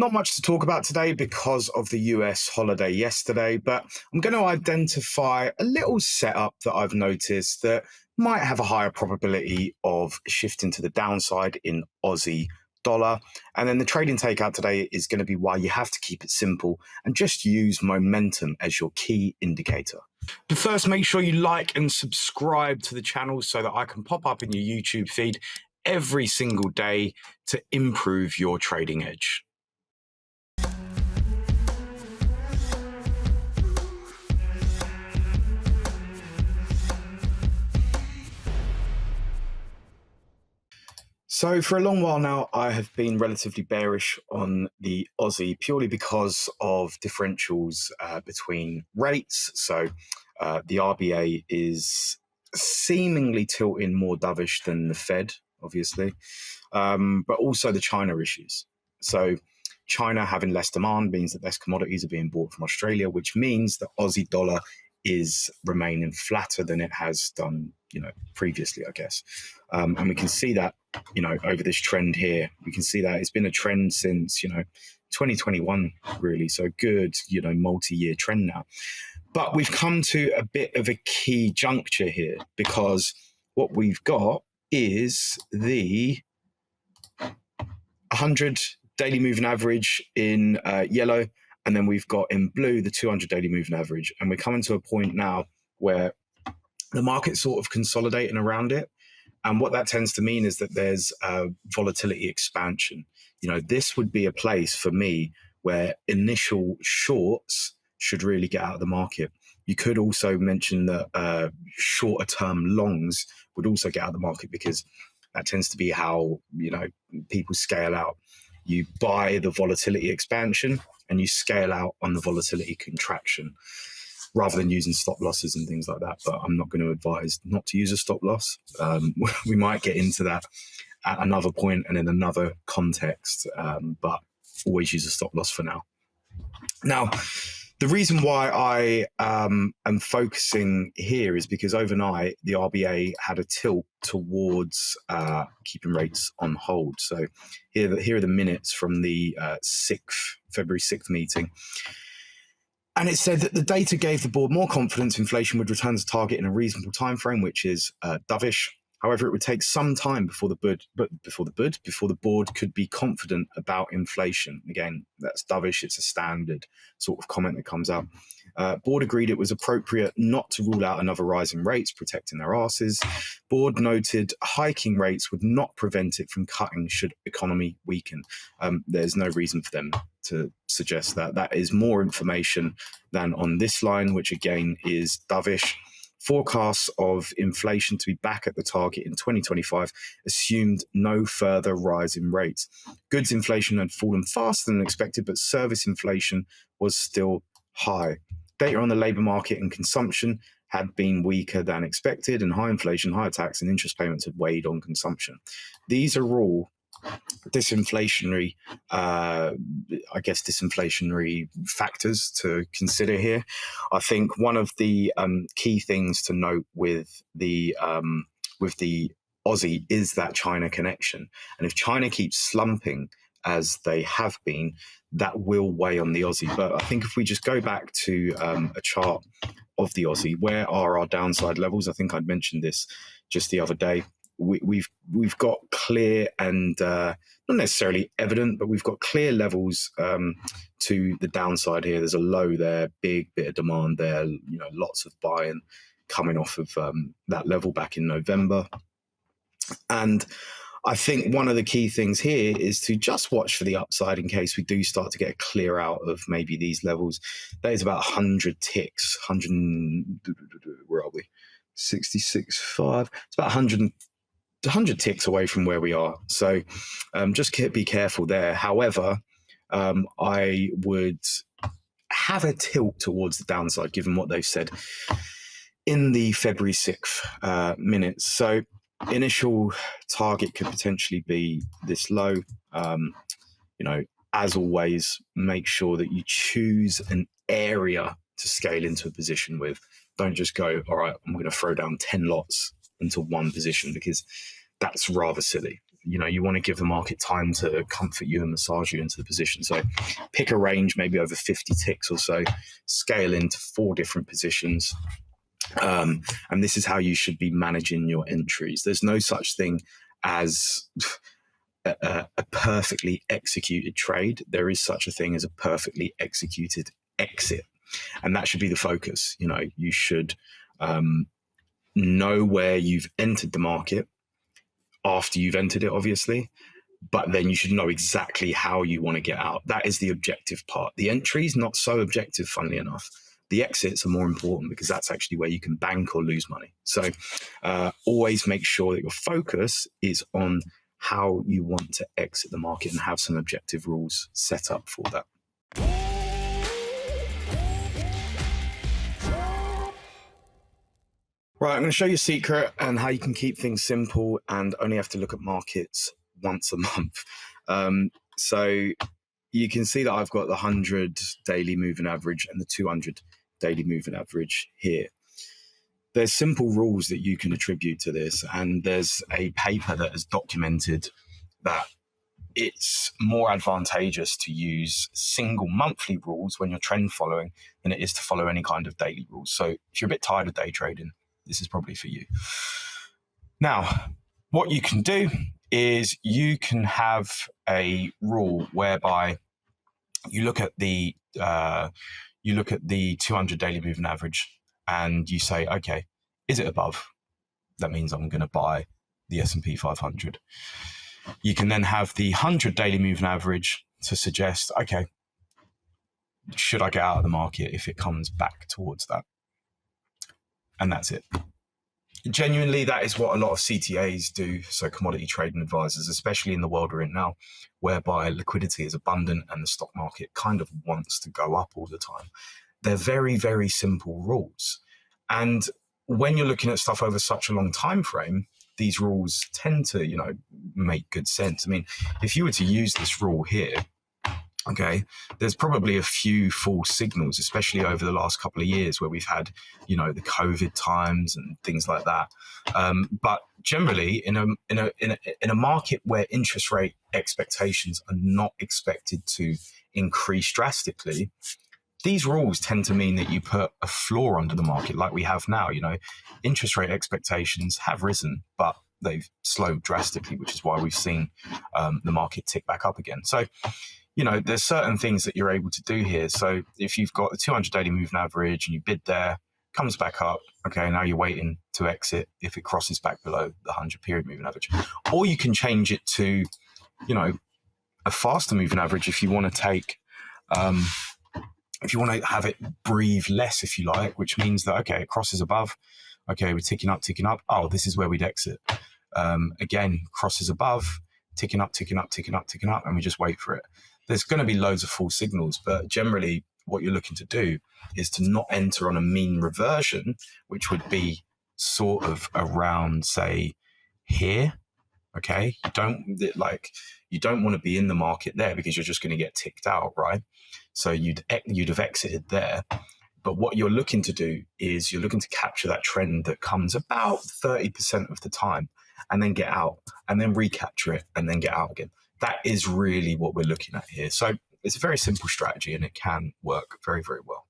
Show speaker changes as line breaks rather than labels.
Not much to talk about today because of the US holiday yesterday, but I'm going to identify a little setup that I've noticed that might have a higher probability of shifting to the downside in Aussie dollar. And then the trading takeout today is going to be why you have to keep it simple and just use momentum as your key indicator. But first, make sure you like and subscribe to the channel so that I can pop up in your YouTube feed every single day to improve your trading edge. So for a long while now, I have been relatively bearish on the Aussie purely because of differentials between rates. So the RBA is seemingly tilting more dovish than the Fed, obviously, but also the China issues. So China having less demand means that less commodities are being bought from Australia, which means the Aussie dollar is remaining flatter than it has done, previously, I guess. And we can see that, over this trend here. We can see that it's been a trend since, 2021, really. So good, multi-year trend now. But we've come to a bit of a key juncture here because what we've got is the 100 daily moving average in yellow, and then we've got in blue the 200 daily moving average. And we're coming to a point now where the market's sort of consolidating around it. And what that tends to mean is that there's volatility expansion. This would be a place for me where initial shorts should really get out of the market. You could also mention that shorter term longs would also get out of the market because that tends to be how, people scale out. You buy the volatility expansion and you scale out on the volatility contraction rather than using stop losses and things like that. But I'm not going to advise not to use a stop loss. We might get into that at another point and in another context, but always use a stop loss for now. Now, the reason why I am focusing here is because overnight the RBA had a tilt towards keeping rates on hold. So here are the minutes from the February 6th meeting. And it said that the data gave the board more confidence inflation would return to target in a reasonable time frame, which is dovish. However, it would take some time before the board could be confident about inflation. Again, that's dovish. It's a standard sort of comment that comes out. Board agreed it was appropriate not to rule out another rise in rates, protecting their asses. Board noted hiking rates would not prevent it from cutting should economy weaken. There's no reason for them to suggest that. That is more information than on this line, which again is dovish. Forecasts of inflation to be back at the target in 2025 assumed no further rise in rates. Goods inflation had fallen faster than expected, but service inflation was still high. Data on the labour market and consumption had been weaker than expected, and high inflation, higher tax and interest payments had weighed on consumption. These are all disinflationary factors to consider here. I think one of the key things to note with the Aussie is that China connection. And if China keeps slumping as they have been, that will weigh on the Aussie. But I think if we just go back to a chart of the Aussie, where are our downside levels? I think I'd mentioned this just the other day. We've got clear and not necessarily evident, but we've got clear levels to the downside here. There's a low there, big bit of demand there, lots of buying coming off of that level back in November. And I think one of the key things here is to just watch for the upside in case we do start to get a clear out of maybe these levels. That is about 100 ticks, where are we? 66.5. It's about 100 ticks away from where we are. So just be careful there. However, I would have a tilt towards the downside given what they've said in the February 6th minutes. So initial target could potentially be this low. As always, make sure that you choose an area to scale into a position with. Don't just go, all right, I'm going to throw down 10 lots into one position, because that's rather silly. you want to give the market time to comfort you and massage you into the position. So pick a range, maybe over 50 ticks or so, scale into 4 different positions. And this is how you should be managing your entries. There's no such thing as a perfectly executed trade. There is such a thing as a perfectly executed exit. And that should be the focus. You should know where you've entered the market after you've entered it, obviously, but then you should know exactly how you want to get out. That is the objective part. The entry is not so objective, funnily enough. The exits are more important because that's actually where you can bank or lose money. So always make sure that your focus is on how you want to exit the market and have some objective rules set up for that. Right, I'm going to show you a secret and how you can keep things simple and only have to look at markets once a month. So you can see that I've got the 100 daily moving average and the 200 daily moving average here. There's simple rules that you can attribute to this, and there's a paper that has documented that it's more advantageous to use single monthly rules when you're trend following than it is to follow any kind of daily rules. So if you're a bit tired of day trading, this is probably for you. Now, what you can do is you can have a rule whereby you look at the 200 daily moving average and you say, okay, is it above? That means I'm going to buy the S&P 500. You can then have the 100 daily moving average to suggest, okay, should I get out of the market if it comes back towards that? And that's it. Genuinely, that is what a lot of CTAs do, so commodity trading advisors, especially in the world we're in now, whereby liquidity is abundant and the stock market kind of wants to go up all the time. They're very, very simple rules. And when you're looking at stuff over such a long time frame, these rules tend to, make good sense. I mean, if you were to use this rule here, okay, there's probably a few false signals, especially over the last couple of years where we've had, the COVID times and things like that. But generally, in a market where interest rate expectations are not expected to increase drastically, these rules tend to mean that you put a floor under the market like we have now. Interest rate expectations have risen, but they've slowed drastically, which is why we've seen the market tick back up again. So, there's certain things that you're able to do here. So if you've got the 200 daily moving average and you bid there, comes back up, okay, now you're waiting to exit if it crosses back below the 100 period moving average. Or you can change it to, a faster moving average if you want to take, if you want to have it breathe less, if you like, which means that, okay, it crosses above, okay, we're ticking up. Oh, this is where we'd exit. Again, crosses above, ticking up, and we just wait for it. There's going to be loads of false signals, but generally what you're looking to do is to not enter on a mean reversion, which would be sort of around, say, here. Okay, you don't want to be in the market there because you're just going to get ticked out, right? So you'd have exited there. But what you're looking to do is you're looking to capture that trend that comes about 30% of the time and then get out and then recapture it and then get out again. That is really what we're looking at here. So it's a very simple strategy and it can work very, very well.